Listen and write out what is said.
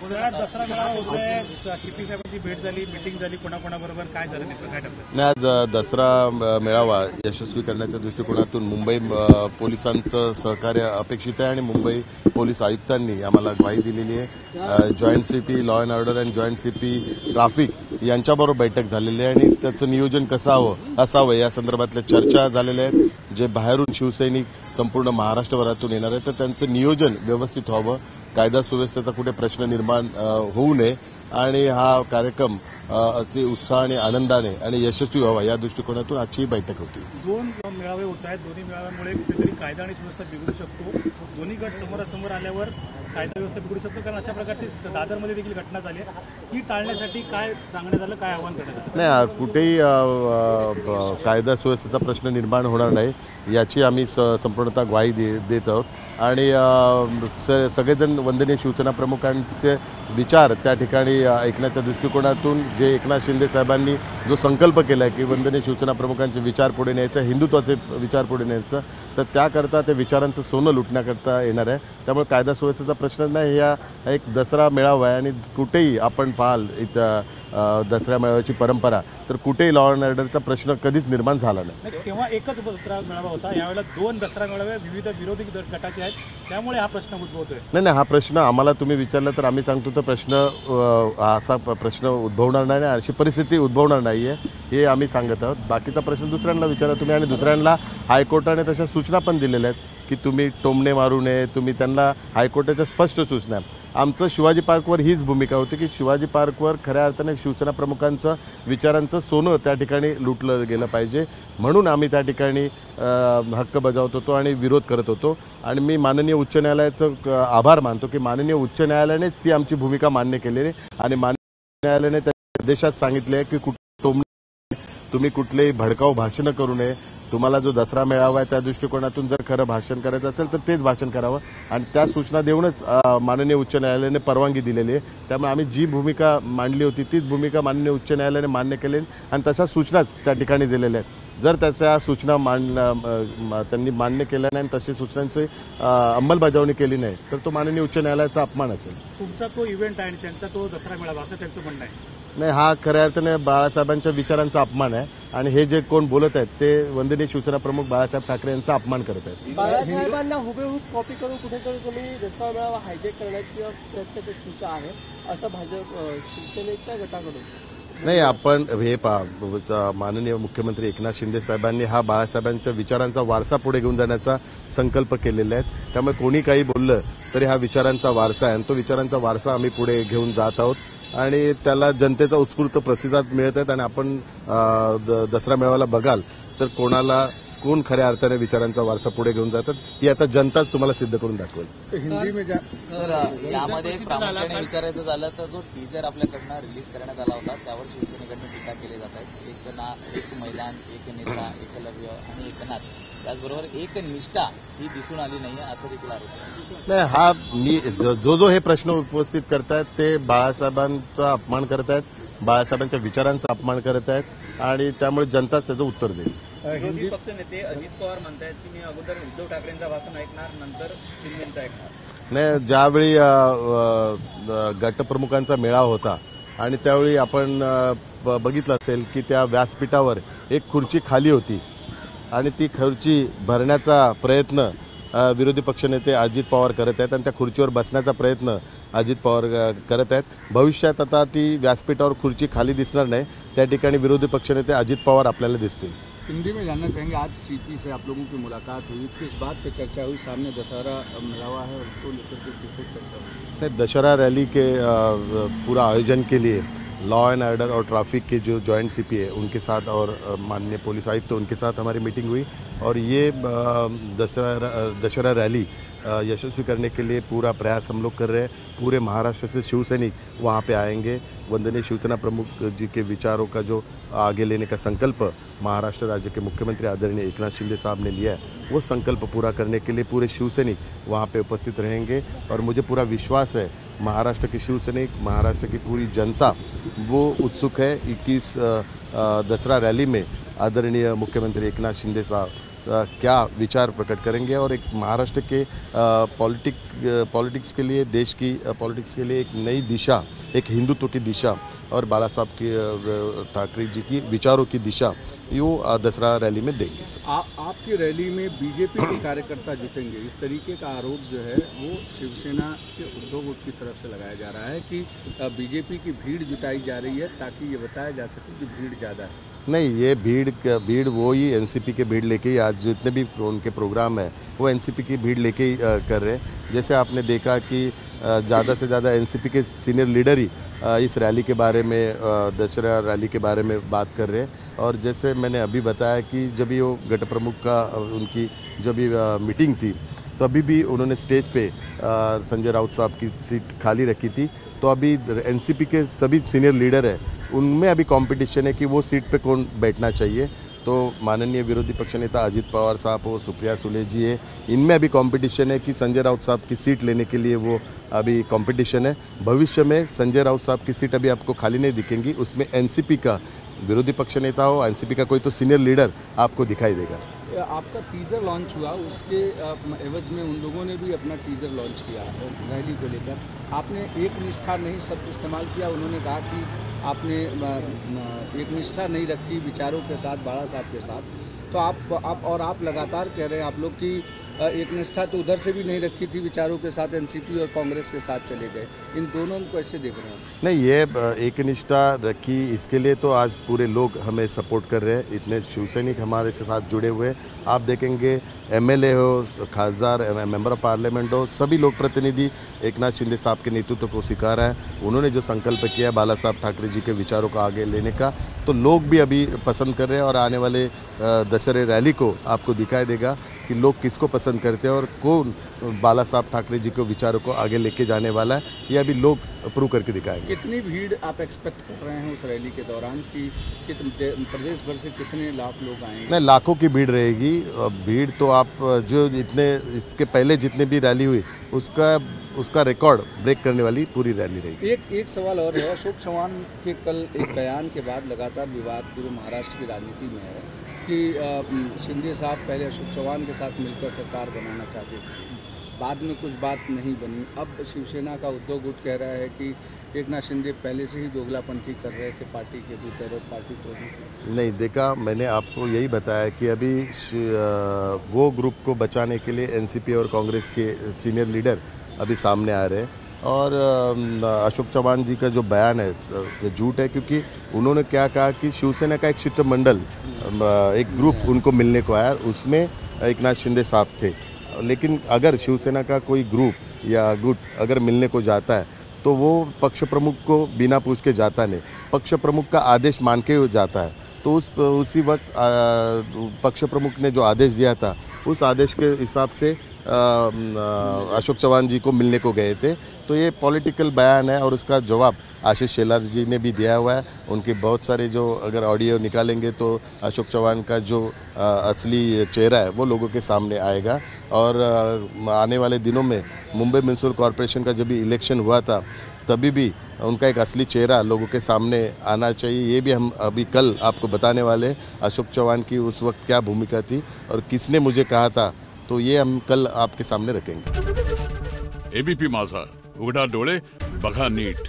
दसरा मेळावा होतोय, सीपी साहेबांची भेट झाली, मीटिंग झाली, कोणाकोणाबरोबर काय झालं नेमकं काय ठरलं? नाही, आज दसरा मेळावा यशस्वी करण्याच्या दृष्टिकोनातून मुंबई पोलिसांचं सहकार्य अपेक्षित आहे आणि मुंबई पोलीस आयुक्तांनी आम्हाला ग्वाही दिलेली आहे. Joint CP law and order आणि जॉईंट सीपी ट्रॅफिक यांच्याबरोबर बैठक झालेली आहे आणि त्याचं नियोजन कसं असावं या संदर्भातल्या चर्चा झालेल्या आहेत. जे बाहेरून शिवसैनिक संपूर्ण महाराष्ट्रभरातून येणार आहेत तर त्यांचं नियोजन व्यवस्थित व्हावं, कायदा सुव्यवस्थेचा कुठे प्रश्न निर्माण होऊ नये आणि हा कार्यक्रम अति उत्साह आणि आनंदाने आणि यशस्वी व्हावा या दृष्टिकोनातून आजची बैठक होती. दोन मेळावे होत आहेत, दोन्ही मेळाव्यामुळे कुठेतरी कायदा आणि सुव्यवस्था बिघडू शकतो. दोन्ही गट समोरासमोर आल्यावर कायदा व्यवस्था बिघडू शकतो, कारण अशा प्रकारची दादरमध्ये देखील घटना झाली आहे. ती टाळण्यासाठी काय सांगण्यात आलं, काय आवाहन करण्यात आलं? नाही, कुठेही कायदा सुव्यवस्थेचा प्रश्न निर्माण होणार नाही याची आम्ही संपूर्णतः ग्वाही देत आहोत आणि सगळेजण वंदनीय शिवसेना प्रमुखांचे विचार त्या ठिकाणी ऐकण्याच्या दृष्टिकोनातून जे एकनाथ शिंदे साहेबांनी जो संकल्प केला आहे की वंदनीय शिवसेना प्रमुखांचे विचार पुढे न्यायचं, हिंदुत्वाचे विचार पुढे न्यायचं, तर त्याकरता ते विचारांचं सोनं लुटण्याकरता येणार आहे. त्यामुळे कायदा सुव्यवस्थेचा प्रश्न नाही, हा एक दसरा मेळावा आहे आणि कुठेही आपण पाहाल इथं दसरा मेळाव्याची परंपरा तर कुठेही लॉ अँड ऑर्डरचा प्रश्न कधीच निर्माण झाला नाही. तेव्हा एकच दसरा मेळावा होता, यावेळेला दोन दसरा मेळावे विविध विरोधी गटाचे आहेत, त्यामुळे हा प्रश्न उद्भवतोय. नाही, हा प्रश्न आम्हाला तुम्ही विचारला तर आम्ही सांगतो तर असा प्रश्न उद्भवणार नाही, अशी परिस्थिती उद्भवणार नाही आहे हे आम्ही सांगत आहोत. बाकीचा प्रश्न दुसऱ्यांना विचारा तुम्ही आणि दुसऱ्यांना हायकोर्टाने तशा सूचना पण दिलेल्या आहेत की तुम्ही टोमणे मारू नये. तुम्ही त्यांना हायकोर्टाच्या स्पष्ट सूचना आहे. आमचं शिवाजी पार्कवर हीच भूमिका होती की शिवाजी पार्कवर खऱ्या अर्थाने शिवसेना प्रमुखांचं विचारांचं सोनं त्या ठिकाणी लुटलं गेलं पाहिजे म्हणून आम्ही त्या ठिकाणी हक्क बजावत होतो आणि विरोध करत होतो. आणि मी माननीय उच्च न्यायालयाचं आभार मानतो की माननीय उच्च न्यायालयानेच ती आमची भूमिका मान्य केलेली आणि माननीय न्यायालयाने त्या आदेशात सांगितले की तुम्ही कुठलेही भडकाऊ भाषणं करू नये. तुम्हाला जो दसरा मेळावा आहे त्या दृष्टिकोनातून जर खरं भाषण करायचं असेल तर तेच भाषण करावं आणि त्या सूचना देऊनच माननीय उच्च न्यायालयाने परवानगी दिलेली आहे. त्यामुळे आम्ही जी भूमिका मांडली होती तीच भूमिका माननीय उच्च न्यायालयाने मान्य केली आणि तशा सूचना त्या ठिकाणी दिलेल्या आहेत. जर त्याच्या सूचना त्यांनी मान्य केल्या नाही आणि तशी सूचनांची अंमलबजावणी केली नाही तर तो माननीय उच्च न्यायालयाचा अपमान असेल. तुमचा तो इव्हेंट आहे आणि त्यांचा तो दसरा मेळावा असं त्यांचं म्हणणं आहे. नाही, हा खऱ्या अर्थाने बाळासाहेबांच्या विचारांचा अपमान आहे आणि हे जे कोण बोलत आहेत ते वंदनीय शिवसेना प्रमुख बाळासाहेब ठाकरे यांचा अपमान करत आहेत. बाळासाहेबांना हुबेहूब कॉपी करून कुठेतरी तुम्ही दसरा मेळावा हायजेक करण्याची प्रयत्न तुमचा आहे असं भाजप शिवसेनेच्या गटाकडून. नाही, आपण हे माननीय मुख्यमंत्री एकनाथ शिंदे साहेबांनी हा बाळासाहेबांच्या विचारांचा वारसा पुढे घेऊन जाण्याचा संकल्प केलेला आहे. त्यामुळे कोणी काही बोललं तरी हा विचारांचा वारसा आहे आणि तो विचारांचा वारसा आम्ही पुढे घेऊन जात आहोत आणि त्याला जनतेचा उत्स्फूर्त प्रतिसाद मिळत आहेत. आणि आपण दसरा मेळाव्याला बघाल तर कोण खऱ्या अर्थाने विचारांचा वारसा पुढे घेऊन जातात ही आता जनताच तुम्हाला सिद्ध करून दाखवेल. सर, यामध्ये प्रामुख्याने विचारायचं झालं तर जो टीजर आपल्याकडनं रिलीज करण्यात आला होता त्यावर शिवसेनेकडनं टीका केली जात आहे. एक मैदान, एक नेता, एकलव्य आणि एकनाथ, त्याचबरोबर एक निष्ठा ही दिसून आली नाही असं देखील आरोप. नाही, हा मी जो हे प्रश्न उपस्थित करतायत ते बाळासाहेबांचा अपमान करत आहेत, बाळासाहेबांच्या विचारांचा अपमान करत आहेत आणि त्यामुळे जनताच त्याचं उत्तर देईल. विरोधी पक्ष नेते अजित पवार म्हणतायत की मी अगोदर उद्धव ठाकरेंचं भाषण ऐकणार, नंतर शिंदेचं ऐकणार. नाही, ज्यावेळी गटप्रमुखांचा मेळावा होता आणि त्यावेळी आपण बघितलं असेल की त्या व्यासपीठावर एक खुर्ची खाली होती आणि ती खुर्ची भरण्याचा प्रयत्न विरोधी पक्षनेते अजित पवार करत आहेत आणि त्या खुर्चीवर बसण्याचा प्रयत्न अजित पवार करत आहेत. भविष्यात आता ती व्यासपीठावर खुर्ची खाली दिसणार नाही, त्या ठिकाणी विरोधी पक्षनेते अजित पवार आपल्याला दिसतील. हिंदी में जानना चाहेंगे, आज सीपी से आप लोगों की मुलाकात हुई, किस बात पे चर्चा हुई? सामने दशहरा मेळावा है और उसको लेकर के किस पे चर्चा हुई? दशहरा रैली के पूरा आयोजन के लिए लॉ एंड ऑर्डर और ट्रैफिक के जो जॉइंट सीपी है उनके साथ और माननीय पुलिस आयुक्त तो उनके साथ हमारी मीटिंग हुई और ये दशहरा रैली यशस्वी करने के लिए पूरा प्रयास हम लोग कर रहे हैं. पूरे महाराष्ट्र से शिवसैनिक वहाँ पे आएंगे. वंदनीय शिवसेना प्रमुख जी के विचारों का जो आगे लेने का संकल्प महाराष्ट्र राज्य के मुख्यमंत्री आदरणीय एकनाथ शिंदे साहब ने लिया है वो संकल्प पूरा करने के लिए पूरे शिवसैनिक वहाँ पे उपस्थित रहेंगे. और मुझे पूरा विश्वास है महाराष्ट्र के शिवसैनिक, महाराष्ट्र की पूरी जनता वो उत्सुक है 21 दसरा रैली में आदरणीय मुख्यमंत्री एकनाथ शिंदे साहब क्या विचार प्रकट करेंगे और एक महाराष्ट्र के पॉलिटिक्स के लिए, देश की पॉलिटिक्स के लिए एक नई दिशा, एक हिंदुत्व की दिशा और बाला साहब की ठाकरे जी की विचारों की दिशा यो दसरा रैली में देंगे सर। आपकी रैली में बीजेपी के कार्यकर्ता जुटेंगे, इस तरीके का आरोप जो है वो शिवसेना के उद्धव गुट की तरफ से लगाया जा रहा है कि बीजेपी की भीड़ जुटाई जा रही है ताकि ये बताया जा सके कि भीड़ ज़्यादा है। नहीं, ये भीड़ वो ही एनसीपी के भीड़ लेके ही आज जितने भी उनके प्रोग्राम है वो एनसीपी की भीड़ लेके ही कर रहे हैं। जैसे आपने देखा कि ज़्यादा से ज़्यादा एनसीपी के सीनियर लीडर ही इस रैली के बारे में, दशहरा रैली के बारे में बात कर रहे हैं। और जैसे मैंने अभी बताया कि जब भी वो गट प्रमुख का उनकी जब भी मीटिंग थी तो अभी भी उन्होंने स्टेज पे संजय राउत साहब की सीट खाली रखी थी। तो अभी एनसीपी के सभी सीनियर लीडर हैं, उनमें अभी कंपटीशन है कि वो सीट पे कौन बैठना चाहिए। तो माननीय विरोधी पक्ष नेता अजित पवार साहब हो, सुप्रिया सुले जी है, इनमें अभी कंपटीशन है कि संजय राउत साहब की सीट लेने के लिए वो अभी कंपटीशन है। भविष्य में संजय राउत साहब की सीट अभी आपको खाली नहीं दिखेंगी, उसमें एनसीपी का विरोधी पक्ष नेता हो, एनसीपी का कोई तो सीनियर लीडर आपको दिखाई देगा। आपका टीज़र लॉन्च हुआ, उसके एवज में उन लोगों ने भी अपना टीज़र लॉन्च किया रैली को लेकर। आपने एक निष्ठा नहीं शब्द इस्तेमाल किया, उन्होंने कहा कि आपने एक निष्ठा नहीं रखी विचारों के साथ, बाला साहब के साथ। तो आप लगातार कह रहे हैं आप लोग कि एक निष्ठा तो उधर से भी नहीं रखी थी विचारों के साथ, एनसीपी और कांग्रेस के साथ चले गए। इन दोनों को कैसे देख रहे हैं? नहीं, ये एक निष्ठा रखी, इसके लिए तो आज पूरे लोग हमें सपोर्ट कर रहे हैं, इतने शिवसैनिक हमारे से साथ जुड़े हुए हैं। आप देखेंगे एमएलए हो, खासदार, मेंबर ऑफ पार्लियामेंट हो, सभी लोग प्रतिनिधि एकनाथ शिंदे साहब के नेतृत्व को स्वीकारा है। उन्होंने जो संकल्प किया बाला साहब ठाकरे जी के विचारों को आगे लेने का, तो लोग भी अभी पसंद कर रहे हैं। और आने वाले दशहरे रैली को आपको दिखाई देगा कि लोग किसको पसंद करते हैं और कौन बाला साहब ठाकरे जी के विचारों को आगे लेके जाने वाला है, ये अभी लोग प्रूव करके दिखाएंगे। कितनी भीड़ आप एक्सपेक्ट कर रहे हैं उस रैली के दौरान कि प्रदेश भर से कितने लाख लोग आएंगे? नहीं, लाखों की भीड़ रहेगी। भीड़ तो आप जो इतने इसके पहले जितने भी रैली हुई उसका रिकॉर्ड ब्रेक करने वाली पूरी रैली रहेगी। एक सवाल और है, अशोक चव्हाण के कल एक बयान के बाद लगातार विवाद पूरे महाराष्ट्र की राजनीति में है कि शिंदे साहब पहले अशोक चव्हाण के साथ मिलकर सरकार बनाना चाहते थे, बाद में कुछ बात नहीं बनी। अब शिवसेना का उद्धव गुट कह रहा है कि एकनाथ शिंदे पहले से ही दोगलापंथी कर रहे थे पार्टी के भीतर और पार्टी तोड़ने। नहीं, देखा, मैंने आपको यही बताया कि अभी वो ग्रुप को बचाने के लिए एनसीपी और कांग्रेस के सीनियर लीडर अभी सामने आ रहे हैं। और अशोक चव्हाण जी का जो बयान है झूठ है, क्योंकि उन्होंने क्या कहा कि शिवसेना का एक शिष्टमंडल, एक ग्रुप उनको मिलने को आया, उसमें एकनाथ शिंदे साहब थे। लेकिन अगर शिवसेना का कोई ग्रुप या गुट अगर मिलने को जाता है तो वो पक्ष प्रमुख को बिना पूछ के जाता नहीं, पक्ष प्रमुख का आदेश मान के जाता है। तो उसी वक्त पक्ष प्रमुख ने जो आदेश दिया था उस आदेश के हिसाब से अशोक चव्हाण जी को मिलने को गए थे। तो ये पॉलिटिकल बयान है और उसका जवाब आशीष शेलार जी ने भी दिया हुआ है। उनके बहुत सारे जो अगर ऑडियो निकालेंगे तो अशोक चव्हाण का जो असली चेहरा है वो लोगों के सामने आएगा। और आने वाले दिनों में मुंबई म्यूनसिपल कॉरपोरेशन का जब भी इलेक्शन हुआ था तभी भी उनका एक असली चेहरा लोगों के सामने आना चाहिए। ये भी हम अभी कल आपको बताने वाले अशोक चव्हाण की उस वक्त क्या भूमिका थी और किसने मुझे कहा था, तो ये हम कल आपके सामने रखेंगे। एबीपी माझा, उघडा डोळे बघा नीट।